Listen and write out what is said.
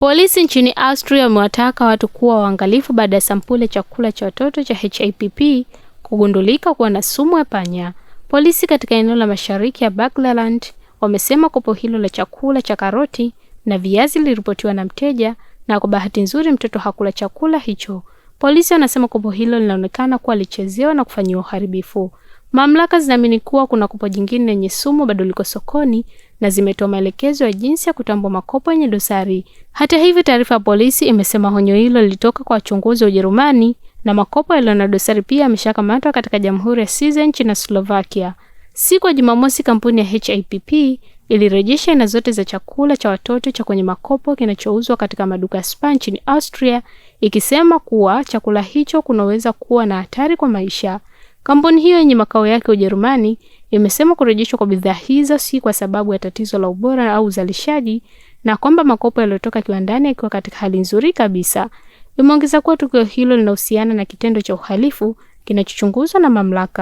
Polisi nchini Austria wamewataka watu kuwa waangalifu baada ya sampuli ya chakula cha watoto cha HIPP kugundulika kuwa na sumu ya panya. Polisi katika eneo la mashariki ya Burgenland wamesema kopo hilo la chakula cha karoti na viazi liliripotiwa na mteja, na kwa bahati nzuri mtoto hakula chakula hicho. Polisi wanasema kopo hilo linaonekana kuwa lichezewa na kufanyiwa uharibifu. Mamlaka zinaamini kuwa kuna kopo jingine lenye sumu bado liko sokoni na zimetoa maelekezo ya jinsi ya kutambua makopo yenye dosari. Hata hivyo, taarifa ya polisi imesema onyo hilo lilitoka kwa wachunguzi wa Ujerumani na makopo yaliyo na dosari pia yameshakamatwa katika Jamhuri ya Czech na Slovakia. Siku ya Jumamosi, kampuni ya HIPP ilirejesha aina zote za chakula cha watoto cha kwenye makopo kinachouzwa katika maduka ya Spar nchini Austria, ikisema kuwa chakula hicho kunaweza kuwa na hatari kwa maisha. Kampuni hiyo yenye makao yake Ujerumani imesema kurejeshwa kwa bidhaa hizo si kwa sababu ya tatizo la ubora au uzalishaji, na kwamba makopo yaliyotoka kiwandani yakiwa katika hali nzuri kabisa. Imeongeza kuwa tukio hilo linahusiana na kitendo cha uhalifu kinachochunguzwa na mamlaka.